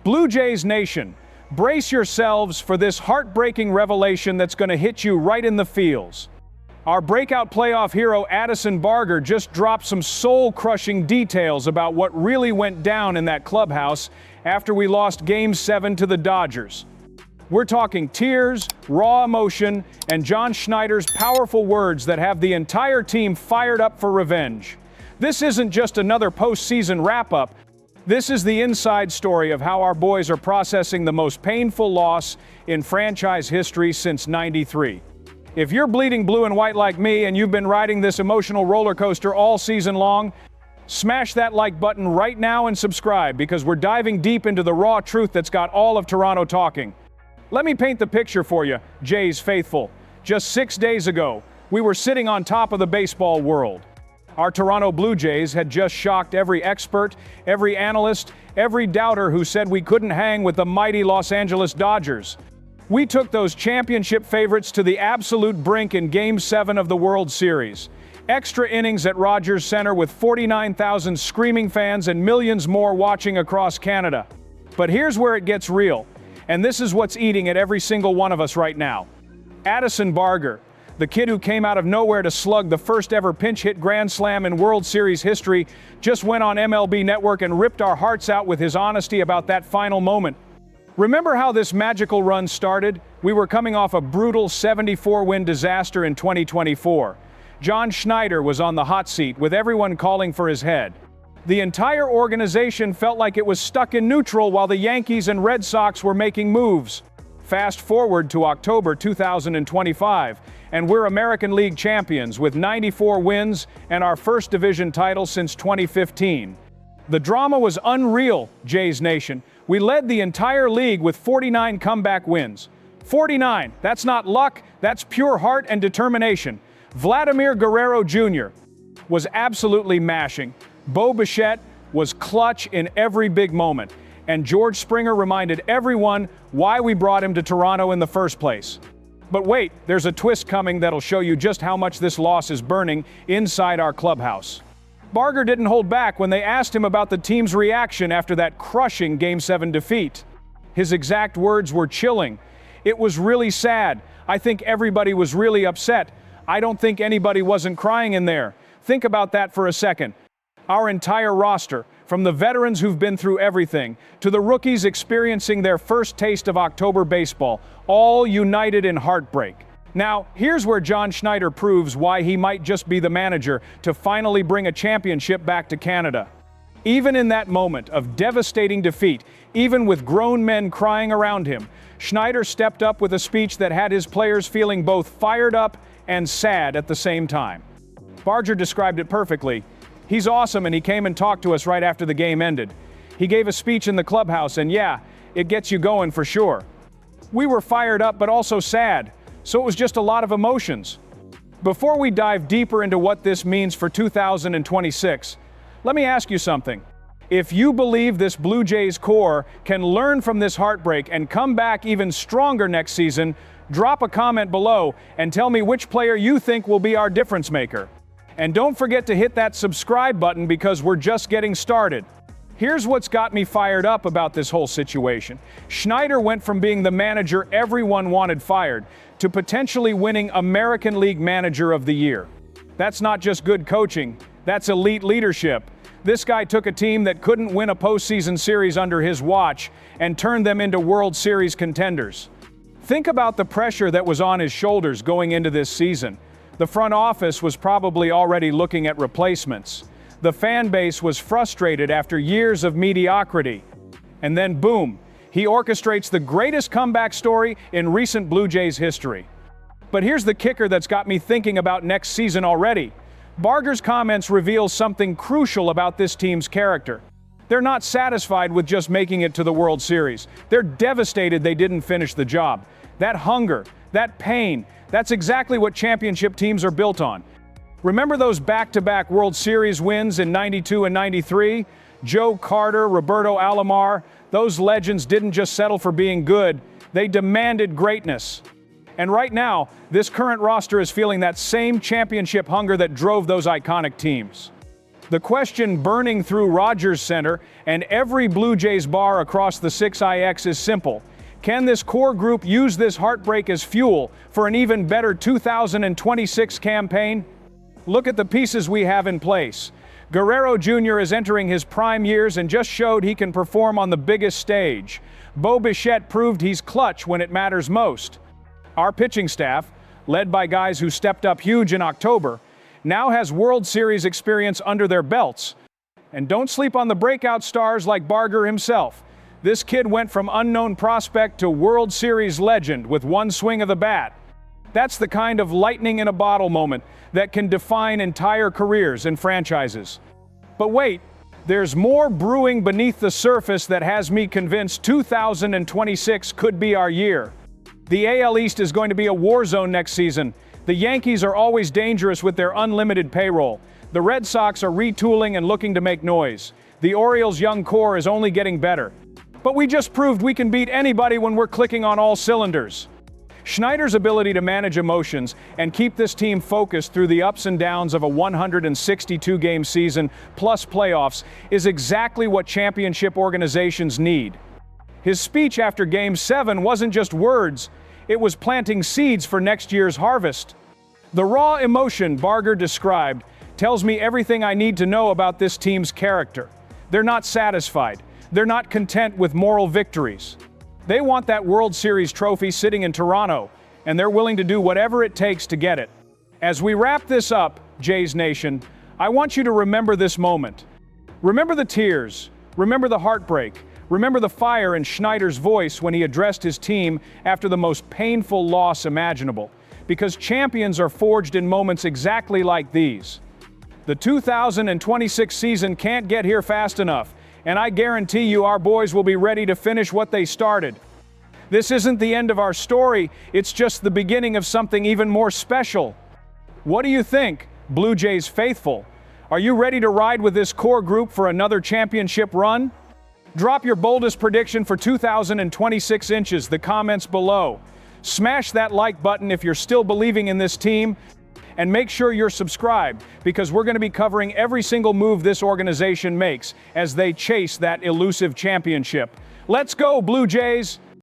Blue Jays Nation, brace yourselves for this heartbreaking revelation that's going to hit you right in the feels. Our breakout playoff hero Addison Barger just dropped some soul-crushing details about what really went down in that clubhouse after we lost Game 7 to the Dodgers. We're talking tears, raw emotion, and John Schneider's powerful words that have the entire team fired up for revenge. This isn't just another postseason wrap-up. This is the inside story of how our boys are processing the most painful loss in franchise history since '93. If you're bleeding blue and white like me and you've been riding this emotional roller coaster all season long, smash that like button right now and subscribe, because we're diving deep into the raw truth that's got all of Toronto talking. Let me paint the picture for you, Jays faithful. Just 6 days ago, we were sitting on top of the baseball world. Our Toronto Blue Jays had just shocked every expert, every analyst, every doubter who said we couldn't hang with the mighty Los Angeles Dodgers. We took those championship favorites to the absolute brink in Game 7 of the World Series. Extra innings at Rogers Center with 49,000 screaming fans and millions more watching across Canada. But here's where it gets real, and this is what's eating at every single one of us right now. Addison Barger, the kid who came out of nowhere to slug the first ever pinch hit grand slam in World Series history, just went on MLB Network and ripped our hearts out with his honesty about that final moment. Remember how this magical run started? We were coming off a brutal 74-win disaster in 2024. John Schneider was on the hot seat with everyone calling for his head. The entire organization felt like it was stuck in neutral while the Yankees and Red Sox were making moves. Fast forward to October 2025, and we're American League champions with 94 wins and our first division title since 2015. The drama was unreal, Jays Nation. We led the entire league with 49 comeback wins. 49, that's not luck, that's pure heart and determination. Vladimir Guerrero Jr. was absolutely mashing. Bo Bichette was clutch in every big moment. And George Springer reminded everyone why we brought him to Toronto in the first place. But wait, there's a twist coming that'll show you just how much this loss is burning inside our clubhouse. Barger didn't hold back when they asked him about the team's reaction after that crushing Game 7 defeat. His exact words were chilling. "It was really sad. I think everybody was really upset. I don't think anybody wasn't crying in there." Think about that for a second. Our entire roster, from the veterans who've been through everything to the rookies experiencing their first taste of October baseball, all united in heartbreak. Now, here's where John Schneider proves why he might just be the manager to finally bring a championship back to Canada. Even in that moment of devastating defeat, even with grown men crying around him, Schneider stepped up with a speech that had his players feeling both fired up and sad at the same time. Barger described it perfectly. He's awesome, and he came and talked to us right after the game ended. He gave a speech in the clubhouse, and yeah, it gets you going for sure. We were fired up but also sad, so it was just a lot of emotions. Before we dive deeper into what this means for 2026, let me ask you something. If you believe this Blue Jays core can learn from this heartbreak and come back even stronger next season, drop a comment below and tell me which player you think will be our difference maker. And don't forget to hit that subscribe button, because we're just getting started. Here's what's got me fired up about this whole situation. Schneider went from being the manager everyone wanted fired to potentially winning American League Manager of the Year. That's not just good coaching, that's elite leadership. This guy took a team that couldn't win a postseason series under his watch and turned them into World Series contenders. Think about the pressure that was on his shoulders going into this season. The front office was probably already looking at replacements. The fan base was frustrated after years of mediocrity. And then boom, he orchestrates the greatest comeback story in recent Blue Jays history. But here's the kicker that's got me thinking about next season already. Barger's comments reveal something crucial about this team's character. They're not satisfied with just making it to the World Series. They're devastated they didn't finish the job. That hunger, that pain, that's exactly what championship teams are built on. Remember those back-to-back World Series wins in '92 and '93? Joe Carter, Roberto Alomar, those legends didn't just settle for being good, they demanded greatness. And right now, this current roster is feeling that same championship hunger that drove those iconic teams. The question burning through Rogers Center and every Blue Jays bar across the 6IX is simple. Can this core group use this heartbreak as fuel for an even better 2026 campaign? Look at the pieces we have in place. Guerrero Jr. is entering his prime years and just showed he can perform on the biggest stage. Bo Bichette proved he's clutch when it matters most. Our pitching staff, led by guys who stepped up huge in October, now has World Series experience under their belts. And don't sleep on the breakout stars like Barger himself. This kid went from unknown prospect to World Series legend with one swing of the bat. That's the kind of lightning in a bottle moment that can define entire careers and franchises. But wait, there's more brewing beneath the surface that has me convinced 2026 could be our year. The AL East is going to be a war zone next season. The Yankees are always dangerous with their unlimited payroll. The Red Sox are retooling and looking to make noise. The Orioles' young core is only getting better. But we just proved we can beat anybody when we're clicking on all cylinders. Schneider's ability to manage emotions and keep this team focused through the ups and downs of a 162-game season plus playoffs is exactly what championship organizations need. His speech after Game 7 wasn't just words, it was planting seeds for next year's harvest. The raw emotion Barger described tells me everything I need to know about this team's character. They're not satisfied. They're not content with moral victories. They want that World Series trophy sitting in Toronto, and they're willing to do whatever it takes to get it. As we wrap this up, Jays Nation, I want you to remember this moment. Remember the tears. Remember the heartbreak. Remember the fire in Schneider's voice when he addressed his team after the most painful loss imaginable. Because champions are forged in moments exactly like these. The 2026 season can't get here fast enough, and I guarantee you our boys will be ready to finish what they started. This isn't the end of our story, it's just the beginning of something even more special. What do you think, Blue Jays faithful? Are you ready to ride with this core group for another championship run? Drop your boldest prediction for 2026 inches, the comments below. Smash that like button if you're still believing in this team, and make sure you're subscribed because we're going to be covering every single move this organization makes as they chase that elusive championship. Let's go, Blue Jays!